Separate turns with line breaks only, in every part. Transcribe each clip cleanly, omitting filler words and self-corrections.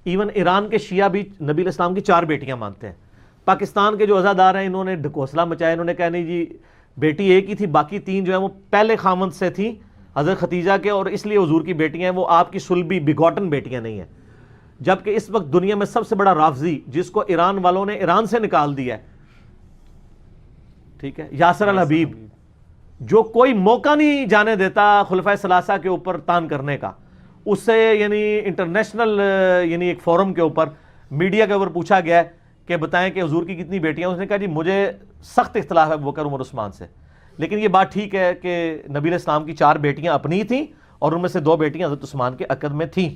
Even Iran کے شیعہ بھی نبی علیہ السلام کی 4 بیٹیاں مانتے ہیں. پاکستان کے جو عزادار ہیں انہوں نے ڈھکوسلا مچایا, انہوں نے کہا نہیں جی بیٹی ایک ہی تھی, باقی 3 جو ہیں وہ پہلے خاوند سے تھیں حضرت ختیجہ کے, اور اس لیے حضور کی بیٹیاں ہیں, وہ آپ کی سلبی بگوٹن بیٹیاں نہیں ہیں. جبکہ اس وقت دنیا میں سب سے بڑا رافضی جس کو ایران والوں نے ایران سے نکال دیا ہے, ٹھیک ہے, یاسر الحبیب, جو کوئی موقع نہیں جانے دیتا خلفائے ثلاثہ کے اوپر تان کرنے کا, اس سے یعنی انٹرنیشنل یعنی ایک فورم کے اوپر میڈیا کے اوپر پوچھا گیا ہے کہ بتائیں کہ حضور کی کتنی بیٹیاں, اس نے کہا جی مجھے سخت اختلاف ہے ابوبکر عمر عثمان سے, لیکن یہ بات ٹھیک ہے کہ نبی علیہ السلام کی 4 بیٹیاں اپنی تھیں اور ان میں سے 2 بیٹیاں حضرت عثمان کے عقد میں تھیں,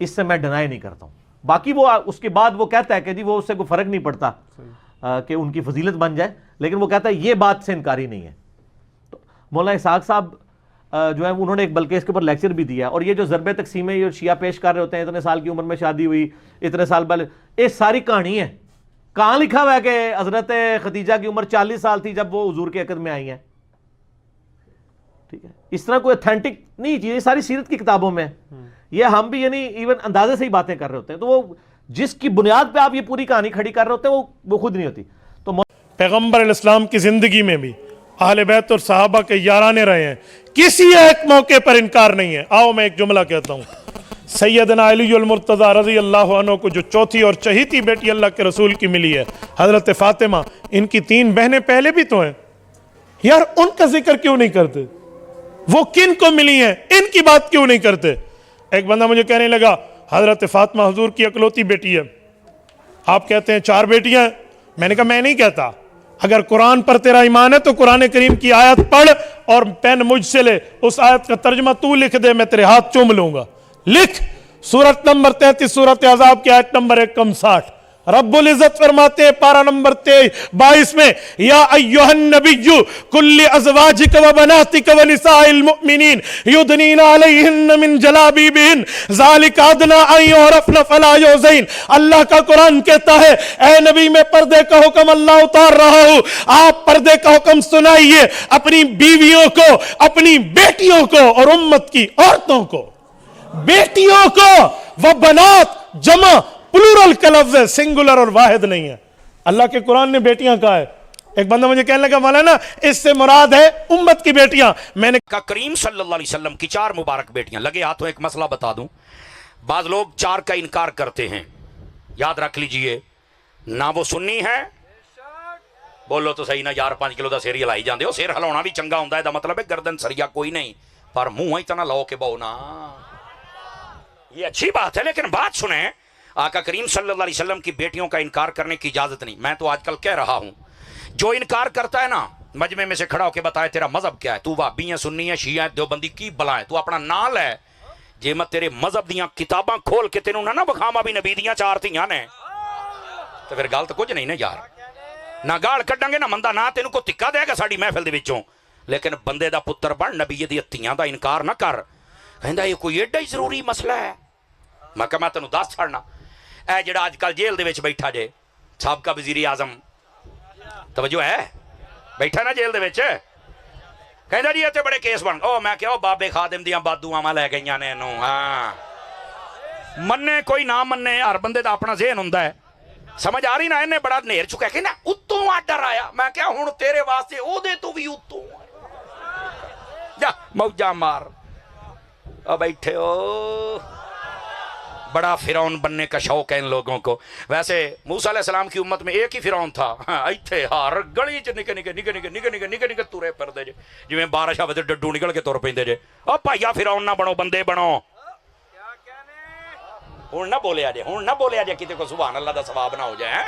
اس سے میں ڈینائی نہیں کرتا ہوں. باقی وہ اس کے بعد وہ کہتا ہے کہ جی وہ اس سے کوئی فرق نہیں پڑتا کہ ان کی فضیلت بن جائے, لیکن وہ کہتا ہے یہ بات سے انکاری نہیں ہے. تو مولانا اسحاق صاحب جو ہے انہوں نے ایک بلکہ اس کے اوپر لیکچر بھی دیا, اور یہ جو ضرب تقسیم ہے یہ شیعہ پیش کر رہے ہوتے ہیں, اتنے سال کی عمر میں شادی ہوئی, اتنے سال پہلے, یہ ساری کہانی ہے. کہاں لکھا ہوا ہے کہ حضرت ختیجہ کی عمر 40 سال تھی جب وہ حضور کے عقد میں آئی ہیں؟ ٹھیک ہے, اس طرح کوئی اتھینٹک نہیں چیز, یہ ساری سیرت کی کتابوں میں, یہ ہم بھی یعنی ایون اندازے سے ہی باتیں کر رہے ہوتے ہیں, تو وہ جس کی بنیاد پہ آپ یہ پوری کہانی کھڑی کر رہے ہوتے ہیں وہ خود نہیں ہوتی. تو
پیغمبر علیہ السلام کی زندگی میں بھی اہل بیت اور صحابہ کے یارانے رہے ہیں, کسی ایک موقع پر انکار نہیں ہے. آؤ میں ایک جملہ کہتا ہوں, سیدنا علی المرتضیٰ رضی اللہ عنہ کو جو چوتھی اور چہیتی بیٹی اللہ کے رسول کی ملی ہے حضرت فاطمہ, ان کی 3 بہنیں پہلے بھی تو ہیں یار, ان کا ذکر کیوں نہیں کرتے؟ وہ کن کو ملی ہیں ان کی بات کیوں نہیں کرتے؟ ایک بندہ مجھے کہنے لگا حضرت فاطمہ حضور کی اکلوتی بیٹی ہے, آپ کہتے ہیں 4 بیٹیاں ہیں. میں نے کہا میں نہیں کہتا, اگر قرآن پر تیرا ایمان ہے تو قرآن کریم کی آیت پڑھ اور پین مجھ سے لے, اس آیت کا ترجمہ تو لکھ دے, میں تیرے ہاتھ چوم لوں گا. لکھ سورت نمبر 33 سورت احزاب کی آیت نمبر 160, رب العزت فرماتے ہیں پارہ نمبر 22 میں, یا ایھا النبی کل ازواجک و بناتک و نساء المؤمنین یدنین علیہن من جلابیبہن ذالک ادنی ان یعرفن فلا یؤذین. اللہ کا قرآن کہتا ہے اے نبی میں پردے کا حکم اللہ اتار رہا ہوں, آپ پردے کا حکم سنائیے اپنی بیویوں کو, اپنی بیٹیوں کو, اور امت کی عورتوں کو. بیٹیوں کو, وہ بنات جمع پلورل کا لفظ ہے, سنگولر اور واحد نہیں ہے. اللہ کے قرآن نے بیٹیاں کہا ہے. ایک بندہ مجھے کہنے لگا مولانا اس سے مراد ہے امت کی بیٹیاں. میں نے
کہا کریم صلی اللہ علیہ وسلم کی 4 مبارک بیٹیاں. لگے ہاتھوں ایک مسئلہ بتا دوں, بعض لوگ 4 کا انکار کرتے ہیں, یاد رکھ لیجئے, نہ وہ سنی ہے, بولو تو صحیح نہ یار 5 کلو دا سیر ہلائی جاندے ہو, سیر ہلاؤنا بھی چنگا ہوندا ہے, دا مطلب ہے گردن سریا کوئی نہیں, پر منہ اتنا لاؤ کے بہو نا, یہ اچھی بات ہے, لیکن بات سنیں, آقا کریم صلی اللہ علیہ وسلم کی بیٹیوں کا انکار کرنے کی اجازت نہیں. میں تو آج کل کہہ رہا ہوں, جو انکار کرتا ہے نا مجمع میں سے کھڑا ہو کے بتائے تیرا مذہب کیا ہے, تو وہابی ہے, سنی ہے, شیعہ ہے, دیوبندی کی بلا ہے, تو اپنا نال ہے, جے میں تیرے مذہب دیاں کتاباں کھول کے تینوں نہ بخاما بھی نبی دیاں 4 تھیاں نے, تو پھر گل تو کچھ نہیں نا یار, نہ گال کڈاں گے نہ مندا, نہ تینوں کو تکا دے گا ساڈی محفل دے وچوں, لیکن بندے دا پتر بن, نبی دی تھیاں دا انکار نہ کر. کہندا یہ کوئی ایڈا ہی ضروری مسئلہ ہے. میں کہا میں تینوں دس چھڑنا, اے جڑا آج کل جیل دے وچ بیٹھا جے سابقہ وزیر اعظم, توجہ ہے, بیٹھا نا جیل دے وچ, کہندا جی تے بڑے کیس بن, او میں کہ او بابے خادم دیاں بددعاواں لے گئیاں نے اینوں, ہاں مننے کوئی نہ مننے, ہر بندے دا اپنا ذہن ہوندا ہے, سمجھ آ رہی نا, انہیں بڑا نیر چکا کہ نا اتوں آڈر آیا. میں کہا ہن تیرے واسطے او دے تو بھی اتوں جا موجاں مار, او بیٹھے ہو. بڑا فرعون بننے کا شوق ہے ان لوگوں کو. ویسے موسیٰ علیہ السلام کی امت میں ایک ہی فرعون تھا, ایتھے ہر گلی چ نکے نکے تورے پردے جے, جویں بارش آوے تے ڈڈو نکل کے تر پیندے جے. او بھائیا فرعون نہ بنو, بندے بنو. ہن نہ بولیا جے, ہن نہ بولیا جے کتے کو سبحان اللہ دا ثواب نہ ہو جائے.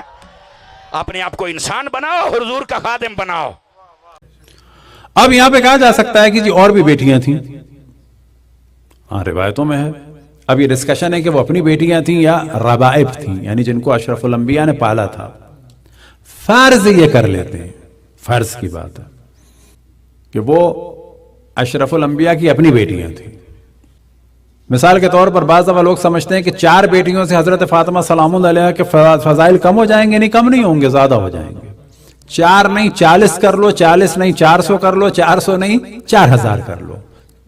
اپنے آپ کو انسان بناؤ, حضور کا خادم بناؤ.
اب یہاں پہ کہا جا سکتا ہے کہ جی اور بھی بیٹیاں تھیں, ہاں روایتوں میں ہے. اب یہ ڈسکشن ہے کہ وہ اپنی بیٹیاں تھیں یا ربائب تھیں, یعنی جن کو اشرف الانبیاء نے پالا تھا. فرض یہ کر لیتے ہیں, فرض کی بات ہے کہ وہ اشرف الانبیاء کی اپنی بیٹیاں تھیں. مثال کے طور پر بعض دفعہ لوگ سمجھتے ہیں کہ 4 بیٹیوں سے حضرت فاطمہ سلام اللہ علیہا کے فضائل کم ہو جائیں گے. نہیں, کم نہیں ہوں گے, زیادہ ہو جائیں گے. 4 نہیں 40 کر لو, 40 نہیں 400 کر لو, 400 نہیں 4000 کر لو.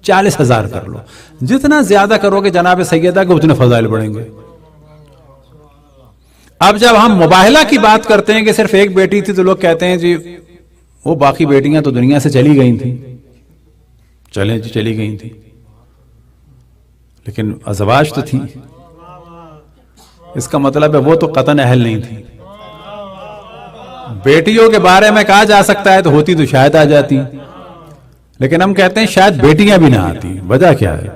40,000 کر لو. جتنا زیادہ کرو گے جناب سیدہ کے اتنے فضائل بڑھیں گے. اب جب ہم مباہلہ کی بات کرتے ہیں کہ صرف ایک بیٹی تھی تو لوگ کہتے ہیں جی وہ باقی بیٹیاں تو دنیا سے چلی گئی تھیں. چلیں جی چلی گئی تھیں لیکن ازواج تو تھی. اس کا مطلب ہے وہ تو قطعاً اہل نہیں تھی. بیٹیوں کے بارے میں کہا جا سکتا ہے تو ہوتی تو شاید آ جاتی, لیکن ہم کہتے ہیں شاید بیٹیاں بھی نہ آتی. وجہ کیا ہے؟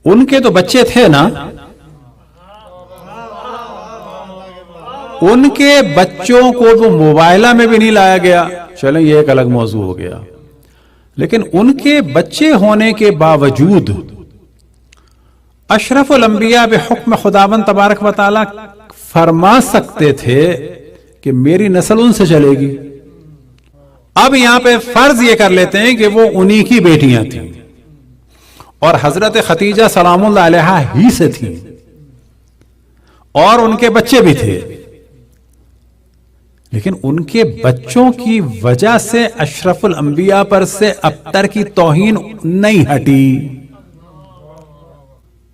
ان کے تو بچے تھے نا, ان کے بچوں کو وہ مباہلہ میں بھی نہیں لایا گیا. چلیں یہ ایک الگ موضوع ہو گیا. لیکن ان کے بچے ہونے کے باوجود اشرف الانبیاء بحکم خداوند تبارک و تعالی فرما سکتے تھے کہ میری نسل ان سے چلے گی. اب یہاں پہ فرض یہ کر لیتے ہیں کہ وہ انہی کی بیٹیاں تھیں اور حضرت خدیجہ سلام اللہ علیہا ہی سے تھیں اور ان کے بچے بھی تھے, لیکن ان کے بچوں کی وجہ سے اشرف الانبیاء پر سے ابتر کی توہین نہیں ہٹی.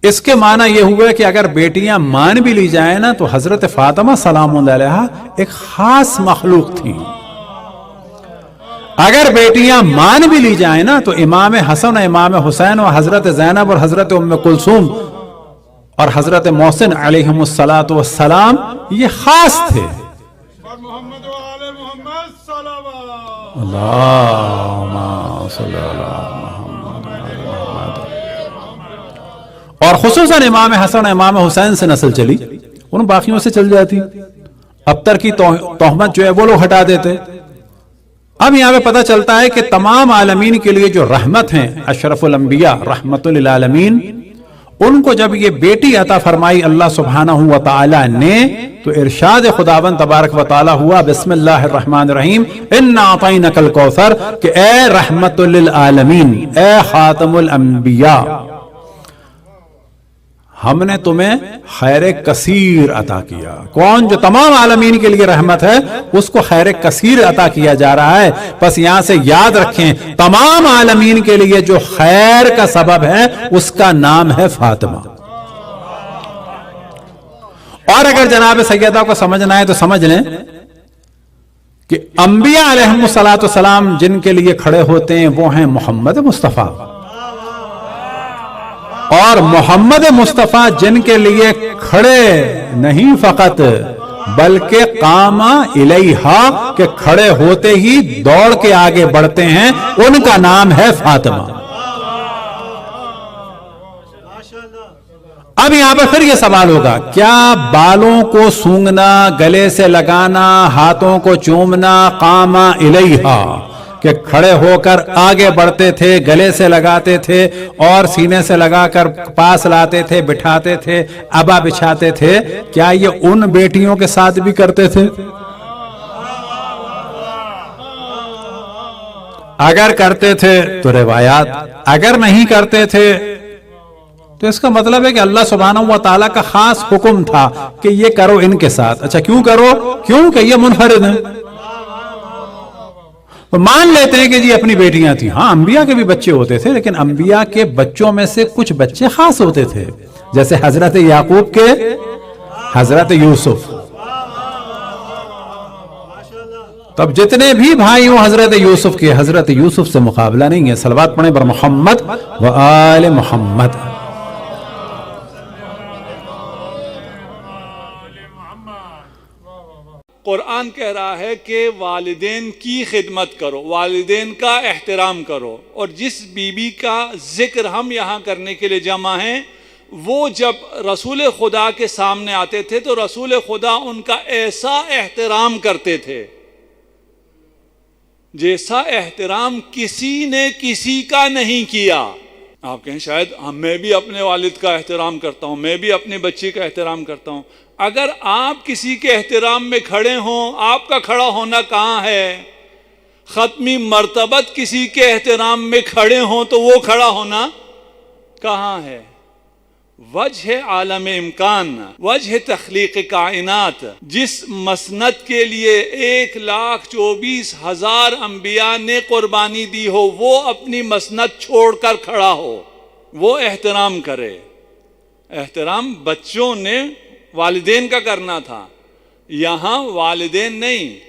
اس کے معنی یہ ہوا کہ اگر بیٹیاں مان بھی لی جائیں نا تو حضرت فاطمہ سلام اللہ علیہا ایک خاص مخلوق تھی. اگر بیٹیاں مان بھی لی جائیں نا تو امام حسن امام حسین اور حضرت زینب اور حضرت ام کلثوم اور حضرت محسن علیہم السلام یہ خاص تھے. اللہم صلی اللہ اور خصوصاً امام حسن امام حسین سے نسل چلی, ان باقیوں سے چل جاتی. ابتر کی تہمت جو ہے وہ لوگ ہٹا دیتے. اب یہاں پہ پتہ چلتا ہے کہ تمام عالمین کے لیے جو رحمت ہیں اشرف الانبیاء رحمت للعالمین, ان کو جب یہ بیٹی عطا فرمائی اللہ سبحانہ و تعالی نے تو ارشاد خداوند تبارک و تعالی ہوا بسم اللہ الرحمن الرحیم انا اعطینک الکوثر, کہ اے رحمت للعالمین اے خاتم الانبیاء ہم نے تمہیں خیر کثیر عطا کیا. کون؟ جو تمام عالمین کے لیے رحمت ہے اس کو خیر کثیر عطا کیا جا رہا ہے. بس یہاں سے یاد رکھیں تمام عالمین کے لیے جو خیر کا سبب ہے اس کا نام ہے فاطمہ. اور اگر جناب سیدہ کو سمجھنا ہے تو سمجھ لیں کہ انبیاء علیہم السلام جن کے لیے کھڑے ہوتے ہیں وہ ہیں محمد مصطفیٰ, اور محمد مصطفیٰ جن کے لیے کھڑے نہیں فقط بلکہ قام الیہا کہ کھڑے ہوتے ہی دوڑ کے آگے بڑھتے ہیں, ان کا نام ہے فاطمہ. اب یہاں پر پھر یہ سوال ہوگا کیا بالوں کو سونگنا, گلے سے لگانا, ہاتھوں کو چومنا قام الیہا کہ کھڑے ہو کر آگے بڑھتے تھے, گلے سے لگاتے تھے اور سینے سے لگا کر پاس لاتے تھے, بٹھاتے تھے, ابا بچھاتے تھے, کیا یہ ان بیٹیوں کے ساتھ بھی کرتے تھے؟ اگر کرتے تھے تو روایات, اگر نہیں کرتے تھے تو اس کا مطلب ہے کہ اللہ سبحانہ و تعالیٰ کا خاص حکم تھا کہ یہ کرو ان کے ساتھ. اچھا کیوں کرو؟ کیوں کہ یہ منفرد ہیں. مان لیتے ہیں کہ جی اپنی بیٹیاں تھیں, ہاں انبیاء کے بھی بچے ہوتے تھے لیکن انبیاء کے بچوں میں سے کچھ بچے خاص ہوتے تھے, جیسے حضرت یعقوب کے حضرت یوسف. تب جتنے بھی بھائی ہوں حضرت یوسف کے, حضرت یوسف سے مقابلہ نہیں ہے. صلوات پڑھیں بر محمد و آل محمد.
قرآن کہہ رہا ہے کہ والدین کی خدمت کرو, والدین کا احترام کرو. اور جس بیوی کا ذکر ہم یہاں کرنے کے لیے جمع ہیں وہ جب رسول خدا کے سامنے آتے تھے تو رسول خدا ان کا ایسا احترام کرتے تھے جیسا احترام کسی نے کسی کا نہیں کیا. آپ کہیں شاید میں بھی اپنے والد کا احترام کرتا ہوں, میں بھی اپنے بچے کا احترام کرتا ہوں. اگر آپ کسی کے احترام میں کھڑے ہوں, آپ کا کھڑا ہونا کہاں ہے؟ ختمی مرتبت کسی کے احترام میں کھڑے ہوں تو وہ کھڑا ہونا کہاں ہے؟ وجہ عالم امکان، وجہ تخلیق کائنات، جس مسند کے لیے 1,24,000 انبیاء نے قربانی دی ہو، وہ اپنی مسند چھوڑ کر کھڑا ہو، وہ احترام کرے۔ احترام بچوں نے والدین کا کرنا تھا، یہاں والدین نہیں،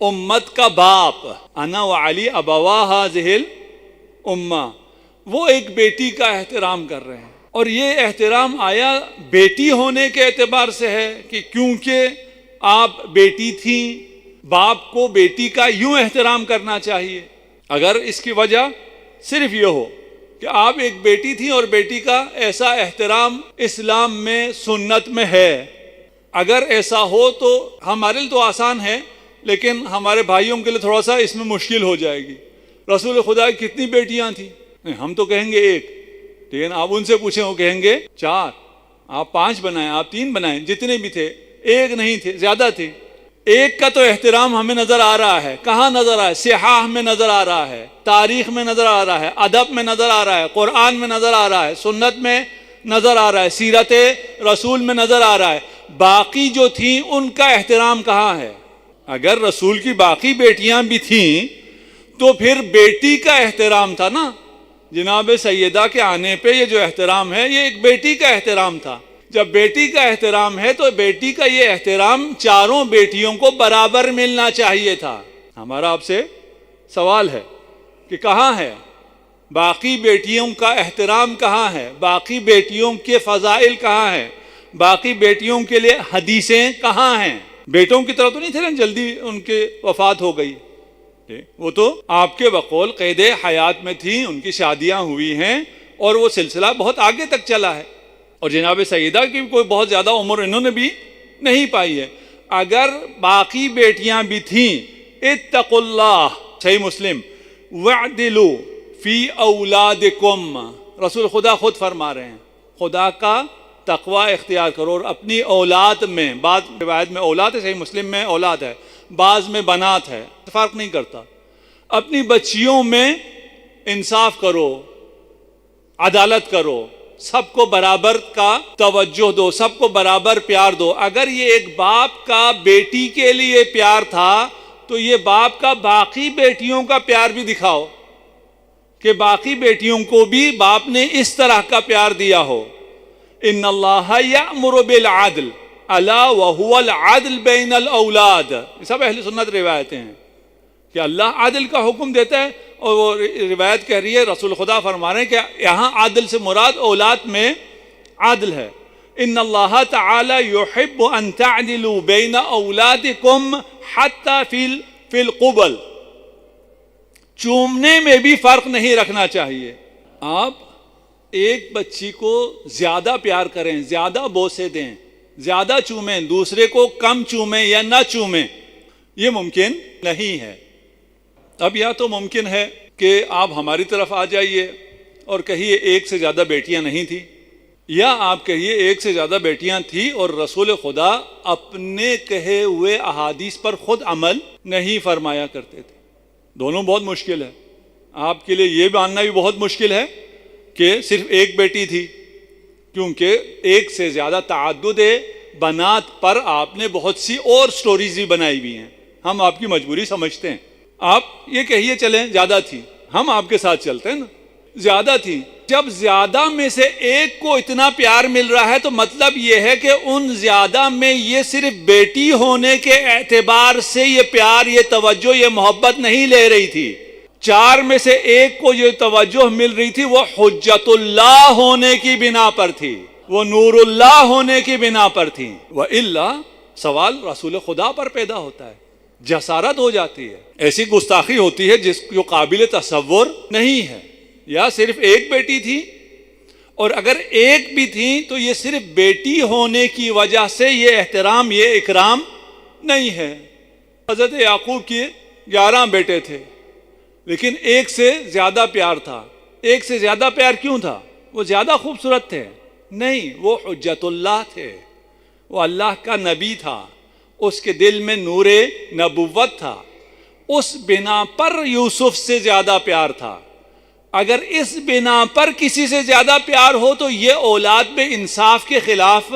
امت کا باپ، انا وعلی ابوا ھذہ الامہ، وہ ایک بیٹی کا احترام کر رہے ہیں۔ اور یہ احترام آیا بیٹی ہونے کے اعتبار سے ہے کہ کیونکہ آپ بیٹی تھیں، باپ کو بیٹی کا یوں احترام کرنا چاہیے۔ اگر اس کی وجہ صرف یہ ہو کہ آپ ایک بیٹی تھیں اور بیٹی کا ایسا احترام اسلام میں سنت میں ہے، اگر ایسا ہو تو ہمارے لیے تو آسان ہے، لیکن ہمارے بھائیوں کے لیے تھوڑا سا اس میں مشکل ہو جائے گی۔ رسول خدا کی کتنی بیٹیاں تھیں؟ ہم تو کہیں گے ایک، لیکن آپ ان سے پوچھیں وہ کہیں گے 4، آپ 5 بنائیں، آپ 3 بنائیں، جتنے بھی تھے ایک نہیں تھے، زیادہ تھے۔ ایک کا تو احترام ہمیں نظر آ رہا ہے، کہاں نظر آ رہا ہے؟ صحاح میں نظر آ رہا ہے، تاریخ میں نظر آ رہا ہے، ادب میں نظر آ رہا ہے، قرآن میں نظر آ رہا ہے، سنت میں نظر آ رہا ہے، سیرت رسول میں نظر آ رہا ہے۔ باقی جو تھیں ان کا احترام کہاں ہے؟ اگر رسول کی باقی بیٹیاں بھی تھیں تو پھر بیٹی کا احترام تھا نا، جناب سیدہ کے آنے پہ یہ جو احترام ہے یہ ایک بیٹی کا احترام تھا۔ جب بیٹی کا احترام ہے تو بیٹی کا یہ احترام 4 بیٹیوں کو برابر ملنا چاہیے تھا۔ ہمارا آپ سے سوال ہے کہ کہاں ہے باقی بیٹیوں کا احترام؟ کہاں ہے باقی بیٹیوں کے فضائل؟ کہاں ہیں باقی بیٹیوں کے لیے حدیثیں؟ کہاں ہیں؟ بیٹوں کی طرح تو نہیں تھے نا جلدی ان کے وفات ہو گئی، وہ تو آپ کے بقول قید حیات میں تھیں، ان کی شادیاں ہوئی ہیں اور وہ سلسلہ بہت آگے تک چلا ہے، اور جناب سیدہ کی کوئی بہت زیادہ عمر انہوں نے بھی نہیں پائی ہے۔ اگر باقی بیٹیاں بھی تھیں، اتقوا اللہ، صحیح مسلم، وعدلوا فی اولادکم، رسول خدا خود فرما رہے ہیں خدا کا تقوی اختیار کرو اور اپنی اولاد میں، بعض روایت میں اولاد ہے، صحیح مسلم میں اولاد ہے، بعض میں بنات ہے، فرق نہیں کرتا، اپنی بچیوں میں انصاف کرو، عدالت کرو، سب کو برابر کا توجہ دو، سب کو برابر پیار دو۔ اگر یہ ایک باپ کا بیٹی کے لیے پیار تھا تو یہ باپ کا باقی بیٹیوں کا پیار بھی دکھاؤ کہ باقی بیٹیوں کو بھی باپ نے اس طرح کا پیار دیا ہو۔ ان اللہ یأمر بالعدل الا وهو العدل بین الاولاد، یہ سب اہل سنت روایتیں ہیں کہ اللہ عدل کا حکم دیتا ہے، اور وہ روایت کہہ رہی ہے رسول خدا فرما رہے ہیں کہ یہاں عدل سے مراد اولاد میں عدل ہے۔ ان اللہ تعالی یحب ان تعدلوا بین اولادکم حتی فی القبل، چومنے میں بھی فرق نہیں رکھنا چاہیے۔ آپ ایک بچی کو زیادہ پیار کریں، زیادہ بوسے دیں، زیادہ چومیں، دوسرے کو کم چومیں یا نہ چومیں، یہ ممکن نہیں ہے۔ اب یا تو ممکن ہے کہ آپ ہماری طرف آ جائیے اور کہیے ایک سے زیادہ بیٹیاں نہیں تھیں، یا آپ کہیے ایک سے زیادہ بیٹیاں تھیں اور رسول خدا اپنے کہے ہوئے احادیث پر خود عمل نہیں فرمایا کرتے تھے۔ دونوں بہت مشکل ہے۔ آپ کے لیے یہ ماننا بھی بہت مشکل ہے کہ صرف ایک بیٹی تھی، کیونکہ ایک سے زیادہ تعدد بنات پر آپ نے بہت سی اور سٹوریز بھی بنائی ہوئی ہیں، ہم آپ کی مجبوری سمجھتے ہیں۔ آپ یہ کہیے چلیں زیادہ تھی، ہم آپ کے ساتھ چلتے ہیں نا، زیادہ تھی۔ جب زیادہ میں سے ایک کو اتنا پیار مل رہا ہے تو مطلب یہ ہے کہ ان زیادہ میں یہ صرف بیٹی ہونے کے اعتبار سے یہ پیار، یہ توجہ، یہ محبت نہیں لے رہی تھی۔ 4 میں سے ایک کو یہ توجہ مل رہی تھی، وہ حجت اللہ ہونے کی بنا پر تھی، وہ نور اللہ ہونے کی بنا پر تھی۔ وَإِلَّا سوال رسول خدا پر پیدا ہوتا ہے، جسارت ہو جاتی ہے، ایسی گستاخی ہوتی ہے جس جو قابل تصور نہیں ہے۔ یا صرف ایک بیٹی تھی، اور اگر ایک بھی تھی تو یہ صرف بیٹی ہونے کی وجہ سے یہ احترام، یہ اکرام نہیں ہے۔ حضرت یعقوب کے 11 بیٹے تھے، لیکن ایک سے زیادہ پیار تھا۔ ایک سے زیادہ پیار کیوں تھا؟ وہ زیادہ خوبصورت تھے؟ نہیں، وہ حجت اللہ تھے، وہ اللہ کا نبی تھا، اس کے دل میں نور نبوت تھا، اس بنا پر یوسف سے زیادہ پیار تھا۔ اگر اس بنا پر کسی سے زیادہ پیار ہو تو یہ اولاد میں انصاف کے خلاف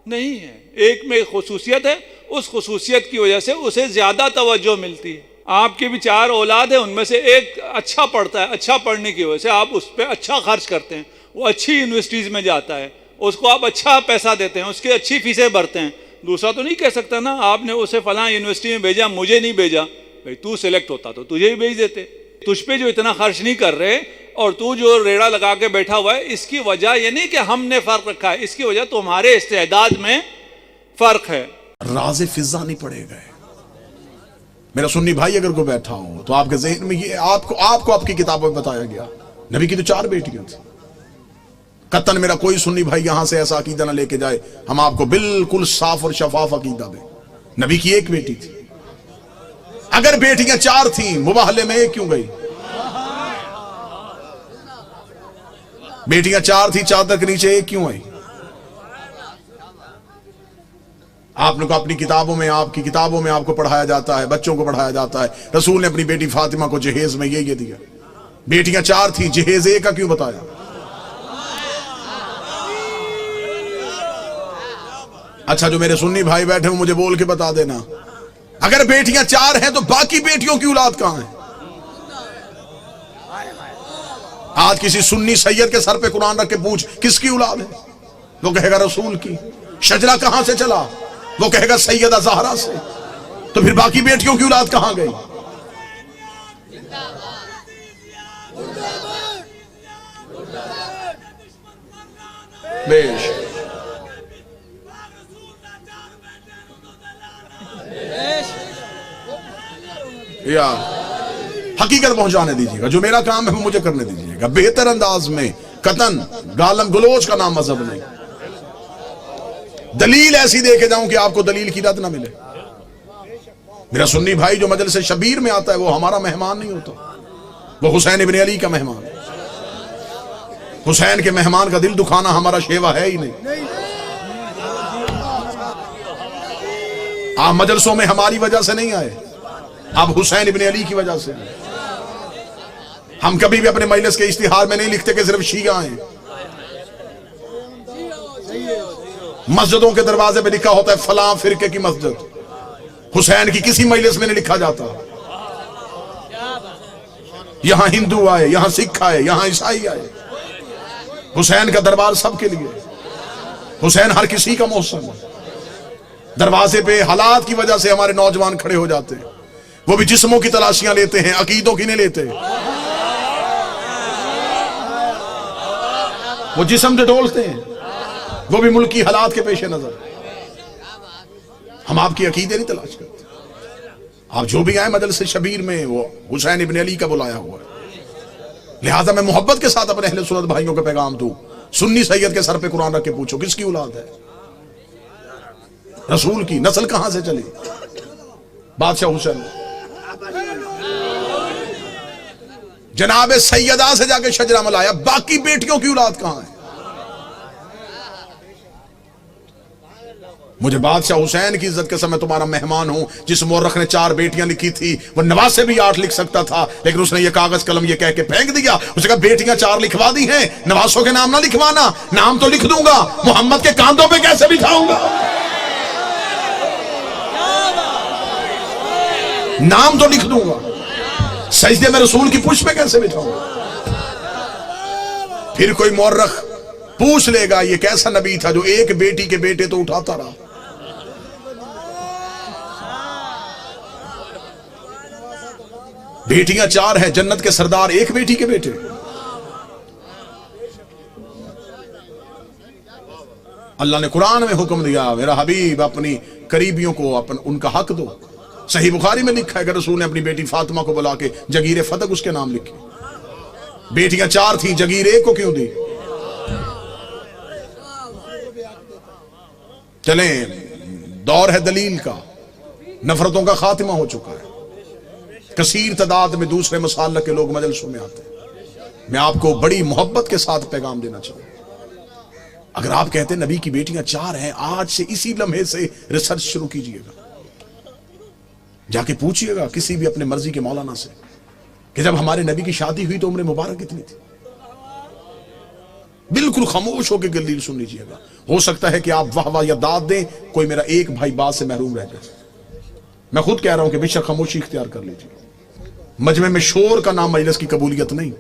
نہیں ہے. ایک میں خصوصیت ہے, اس خصوصیت کی وجہ سے اسے زیادہ توجہ ملتی ہے. آپ کے بھی 4 اولاد ہیں, ان میں سے ایک اچھا پڑھتا ہے, اچھا پڑھنے کی وجہ سے آپ اس پہ اچھا خرچ کرتے ہیں, وہ اچھی یونیورسٹیز میں جاتا ہے, اس کو آپ اچھا پیسہ دیتے ہیں, اس کی اچھی فیسیں بھرتے ہیں. دوسرا تو نہیں کہہ سکتا نا آپ نے اسے فلاں یونیورسٹی میں بھیجا, مجھے نہیں بھیجا. بھائی تو سلیکٹ ہوتا تو تجھے ہی بھیج دیتے. تجھ پہ جو اتنا خرچ نہیں کر رہے اور تو جو ریڑا لگا کے بیٹھا ہوا ہے, اس کی وجہ یہ نہیں کہ ہم نے فرق رکھا ہے, اس کی وجہ تمہارے استعداد میں فرق ہے.
راز فضا نہیں پڑے گئے. میرا سنی بھائی اگر کوئی بیٹھا ہو تو آپ کے ذہن میں یہ آپ کو آپ کی کتابوں میں بتایا گیا, نبی کی تو 4 بیٹیاں تھیں. قطن میرا کوئی سنی بھائی یہاں سے ایسا عقیدہ نہ لے کے جائے, ہم آپ کو بالکل صاف اور شفاف عقیدہ دیں. نبی کی 1 بیٹی تھی. اگر بیٹیاں 4 تھیں, مباہلے میں 1 کیوں گئی؟ بیٹیاں 4 تھیں, چادر کے نیچے 1 کیوں آئی؟ آپ نے کو اپنی کتابوں میں, آپ کی کتابوں میں آپ کو پڑھایا جاتا ہے, بچوں کو پڑھایا جاتا ہے, رسول نے اپنی بیٹی فاطمہ کو جہیز میں یہ دیا. بیٹیاں 4 تھیں, جہیز 1 کا کیوں بتایا؟ اچھا جو میرے سنی بھائی بیٹھے ہوں مجھے بول کے بتا دینا, اگر بیٹیاں 4 ہیں تو باقی بیٹیوں کی اولاد کہاں ہے؟ آج کسی سنی سید کے سر پہ قرآن رکھ کے پوچھ کس کی اولاد ہے, وہ کہے گا رسول کی. شجرہ کہاں سے چلا, وہ کہے گا سیدہ زہرا سے. تو پھر باقی بیٹیوں کی اولاد کہاں گئی؟ بیش یار حقیقت پہنچانے دیجیے گا, جو میرا کام ہے وہ مجھے کرنے دیجیے گا بہتر انداز میں. قطن گالم گلوچ کا نام مذہب نہیں. دلیل ایسی دے کے جاؤں کہ آپ کو دلیل کی رد نہ ملے. میرا سنی بھائی جو مجلس شبیر میں آتا ہے وہ ہمارا مہمان نہیں ہوتا, وہ حسین ابن علی کا مہمان. حسین کے مہمان کا دل دکھانا ہمارا شیوا ہے ہی نہیں. آپ مجلسوں میں ہماری وجہ سے نہیں آئے, آپ حسین ابن علی کی وجہ سے. ہم کبھی بھی اپنے مجلس کے اشتہار میں نہیں لکھتے کہ صرف شیعہ ہیں. مسجدوں کے دروازے پہ لکھا ہوتا ہے فلاں فرقے کی مسجد. حسین کی کسی مجلس میں نہیں لکھا جاتا. یہاں ہندو آئے, یہاں سکھ آئے, یہاں عیسائی آئے. حسین کا دربار سب کے لیے. حسین ہر کسی کا محسن ہے. دروازے پہ حالات کی وجہ سے ہمارے نوجوان کھڑے ہو جاتے ہیں, وہ بھی جسموں کی تلاشیاں لیتے ہیں, عقیدوں کی نہیں لیتے. وہ جسم سے ڈولتے ہیں, وہ بھی ملکی حالات کے پیش نظر. ہم آپ کی عقیدے نہیں تلاش کرتے. آپ جو بھی آئے مجلس شبیر میں وہ حسین ابن علی کا بلایا ہوا ہے. لہٰذا میں محبت کے ساتھ اپنے اہل سنت بھائیوں کا پیغام دوں, سنی سید کے سر پہ قرآن رکھ کے پوچھو کس کی اولاد ہے؟ رسول کی. نسل کہاں سے چلی؟ بادشاہ حسین. جناب سیدہ سے جا کے شجرہ ملایا, باقی بیٹیوں کی اولاد کہاں ہے؟ مجھے بادشاہ حسین کی عزت کے سمے تمہارا مہمان ہوں. جس مورخ نے 4 بیٹیاں لکھی تھی وہ نواز سے بھی 8 لکھ سکتا تھا, لیکن اس نے یہ کاغذ قلم یہ کہہ کے پھینک دیا. اسے کہا بیٹیاں 4 لکھوا دی ہیں, نوازوں کے نام نہ لکھوانا. نام تو لکھ دوں گا, محمد کے کاندھوں پہ کیسے بٹھاؤں گا؟ نام تو لکھ دوں گا, سجدے میں رسول کی پشت پہ کیسے بٹھاؤں گا؟ پھر کوئی مورخ پوچھ لے گا یہ کیسا نبی تھا جو ایک بیٹی کے بیٹے تو اٹھاتا رہا. بیٹیاں 4 ہیں, جنت کے سردار ایک بیٹی کے بیٹے. اللہ نے قرآن میں حکم دیا میرا حبیب اپنی قریبیوں کو ان کا حق دو. صحیح بخاری میں لکھا ہے کہ رسول نے اپنی بیٹی فاطمہ کو بلا کے جگیر فتق اس کے نام لکھی. بیٹیاں 4 تھیں, جگیر 1 کو کیوں دی؟ چلیں, دور ہے دلیل کا, نفرتوں کا خاتمہ ہو چکا ہے. کثیر تعداد میں دوسرے مسالک کے لوگ مجلسوں میں آتے ہیں. میں آپ کو بڑی محبت کے ساتھ پیغام دینا چاہوں. اگر آپ کہتے ہیں نبی کی بیٹیاں 4 ہیں, آج سے اسی لمحے سے ریسرچ شروع کیجئے گا, جا کے پوچھئے گا کسی بھی اپنے مرضی کے مولانا سے کہ جب ہمارے نبی کی شادی ہوئی تو عمر مبارک کتنی تھی؟ بالکل خاموش ہو کے دلیل سن لیجئے گا. ہو سکتا ہے کہ آپ واہ واہ یا داد دیں، کوئی میرا ایک بھائی بات سے محروم رہ جائے. میں خود کہہ رہا ہوں کہ بے شک خاموشی اختیار کر لیجئے. مجمع میں شور کا نام مجلس کی قبولیت نہیں.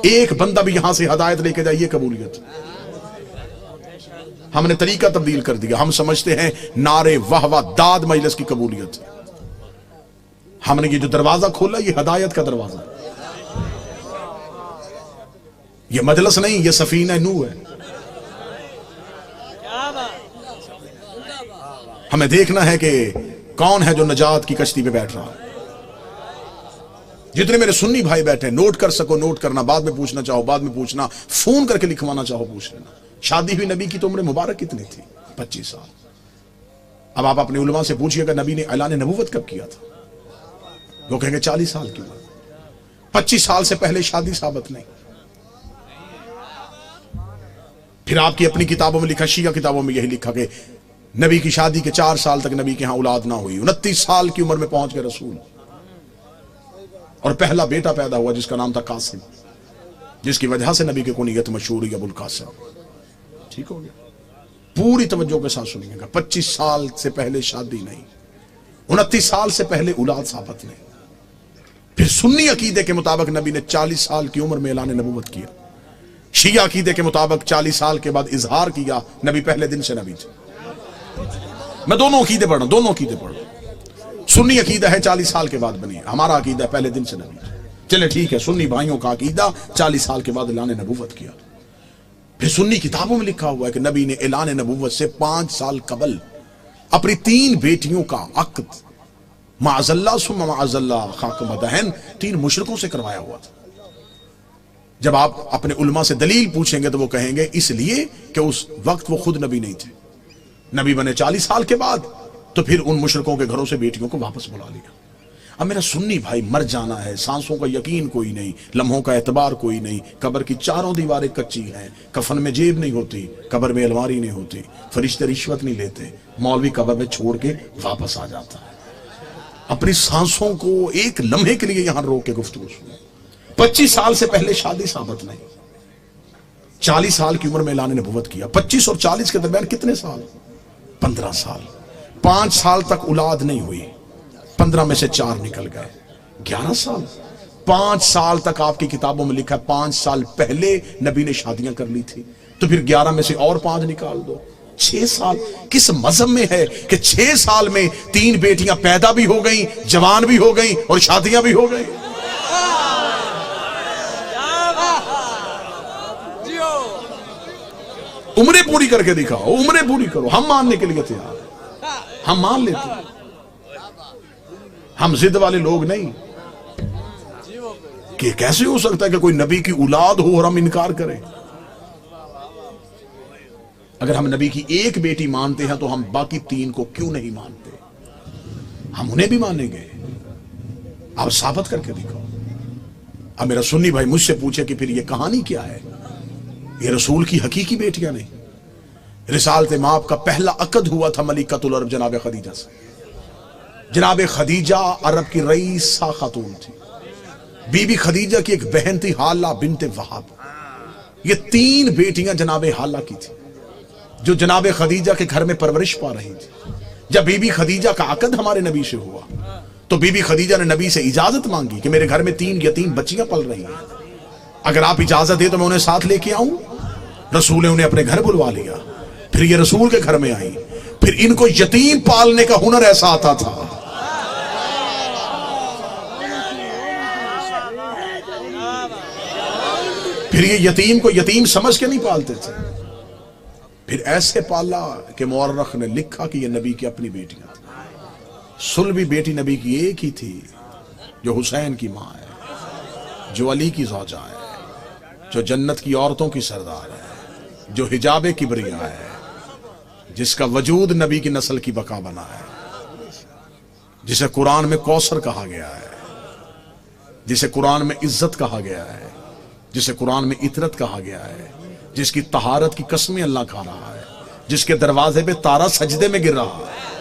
ایک بندہ بھی یہاں سے ہدایت لے کے جائے، یہ قبولیت. ہم نے طریقہ تبدیل کر دیا. ہم سمجھتے ہیں نعرے واہ واہ داد مجلس کی قبولیت. ہم نے یہ جو دروازہ کھولا یہ ہدایت کا دروازہ ہے. یہ مجلس نہیں، یہ سفینہ نوح ہے. ہمیں دیکھنا ہے کہ کون ہے جو نجات کی کشتی پہ بیٹھ رہا ہے. جتنے میرے سنی بھائی بیٹھے، نوٹ کر سکو نوٹ کرنا، بعد میں پوچھنا چاہو بعد میں پوچھنا، فون کر کے لکھوانا چاہو پوچھ لینا. شادی ہوئی نبی کی تو عمر مبارک کتنی تھی؟ 25 سال. اب آپ اپنے علماء سے پوچھئے گا نبی نے اعلان نبوت کب کیا تھا؟ وہ کہیں گے 40 سال کی عمر. 25 سال سے پہلے شادی ثابت نہیں. پھر آپ کی اپنی کتابوں میں لکھا، شیعہ کتابوں میں یہی لکھا کہ نبی کی شادی کے 4 سال تک نبی کے ہاں اولاد نہ ہوئی. 29 سال کی عمر میں پہنچ گئے رسول، اور پہلا بیٹا پیدا ہوا جس کا نام تھا قاسم، جس کی وجہ سے نبی کی کنیت مشہور ہوئی ابو القاسم. ٹھیک ہو گیا؟ پوری توجہ کے ساتھ سنیے گا. 25 سال سے پہلے شادی نہیں، 29 سال سے پہلے اولاد ثابت نہیں. پھر سنی عقیدے کے مطابق نبی نے 40 سال کی عمر میں اعلان نبوت کیا. شیعہ عقیدے کے مطابق 40 سال کے بعد اظہار کیا. نبی پہلے دن سے نبی تھے. میں دونوں عقیدے پڑھ رہا ہوں، دونوں عقیدے پڑھ رہا ہوں. سنی عقیدہ ہے 40 سال کے بعد بنی، ہمارا عقیدہ ہے پہلے دن سے نبی تھے. چلے ٹھیک ہے، سنی بھائیوں کا عقیدہ 40 سال کے بعد اعلان نبوت کیا. پھر سنی کتابوں میں لکھا ہوا ہے کہ نبی نے اعلان نبوت سے 5 سال قبل اپنی 3 بیٹیوں کا عقد معاذ اللہ ثم معاذ اللہ خاک مدہن 3 مشرکوں سے کروایا ہوا تھا. جب آپ اپنے علماء سے دلیل پوچھیں گے تو وہ کہیں گے اس لیے کہ اس وقت وہ خود نبی نہیں تھے. نبی بنے 40 سال کے بعد، تو پھر ان مشرکوں کے گھروں سے بیٹیوں کو واپس بلا لیا. اب میرا سنی بھائی مر جانا ہے، سانسوں کا یقین کوئی نہیں، لمحوں کا اعتبار کوئی نہیں، قبر کی 4 دیواریں کچی ہیں، کفن میں جیب نہیں ہوتی، قبر میں الماری نہیں ہوتی، فرشتے رشوت نہیں لیتے، مولوی قبر میں چھوڑ کے واپس آ جاتا ہے. اپنی سانسوں کو ایک لمحے کے لیے یہاں روک کے گفتگو سنو. 25 سال سے پہلے شادی ثابت نہیں، 40 سال کی عمر میں اعلان نبوت کیا. 25 اور 40 کے درمیان کتنے سال؟ 15 سال. 5 سال تک اولاد نہیں ہوئی، 15 میں سے 4 نکل گئے، 11 سال. 5 سال تک آپ کی کتابوں میں لکھا ہے 5 سال پہلے نبی نے شادیاں کر لی تھی، تو پھر 11 میں سے اور 5 نکال دو، 6 سال. کس مذہب میں ہے کہ 6 سال میں 3 بیٹیاں پیدا بھی ہو گئیں، جوان بھی ہو گئیں اور شادیاں بھی ہو گئیں؟ عمریں پوری کر کے دکھاؤ، عمریں پوری کرو. ہم ماننے کے لیے تیار ہیں، ہم مان لیتے ہیں. ہم ضد والے لوگ نہیں کہ کیسے ہو سکتا ہے کہ کوئی نبی کی اولاد ہو اور ہم انکار کریں. اگر ہم نبی کی ایک بیٹی مانتے ہیں تو ہم باقی 3 کو کیوں نہیں مانتے؟ ہم انہیں بھی مانیں گے. آپ ثابت کر کے دکھاؤ. اب میرا سنی بھائی مجھ سے پوچھے کہ پھر یہ کہانی کیا ہے؟ یہ رسول کی حقیقی بیٹیاں نہیں. رسالت مآب کا پہلا عقد ہوا تھا ملکۃ العرب جناب خدیجہ سے. جناب خدیجہ عرب کی رئیسہ خاتون تھی. بی بی خدیجہ کی ایک بہن تھی حالہ بنت وہب. یہ 3 بیٹیاں جناب حالہ کی تھی جو جناب خدیجہ کے گھر میں پرورش پا رہی تھی. جب بی بی خدیجہ کا عقد ہمارے نبی سے ہوا تو بی بی خدیجہ نے نبی سے اجازت مانگی کہ میرے گھر میں 3 یتیم بچیاں پل رہی ہیں، اگر آپ اجازت دے تو میں انہیں ساتھ لے کے آؤں. رسول نے انہیں اپنے گھر بلوا لیا. پھر یہ رسول کے گھر میں آئی. پھر ان کو یتیم پالنے کا ہنر ایسا آتا تھا. پھر یہ یتیم کو یتیم سمجھ کے نہیں پالتے تھے، پھر ایسے پالا کہ مورخ نے لکھا کہ یہ نبی کی اپنی بیٹیاں تھیں. سلبی بیٹی نبی کی ایک ہی تھی جو حسین کی ماں ہے، جو علی کی زوجہ ہے، جو جنت کی عورتوں کی سردار ہے، جو حجاب کبریا ہے، جس کا وجود نبی کی نسل کی بقا بنا ہے، جسے قرآن میں کوثر کہا گیا ہے، جسے قرآن میں عزت کہا گیا ہے، جسے قرآن میں عطرت کہا گیا ہے، جس کی طہارت کی قسمیں اللہ کھا رہا ہے، جس کے دروازے پہ تارا سجدے میں گر رہا ہے.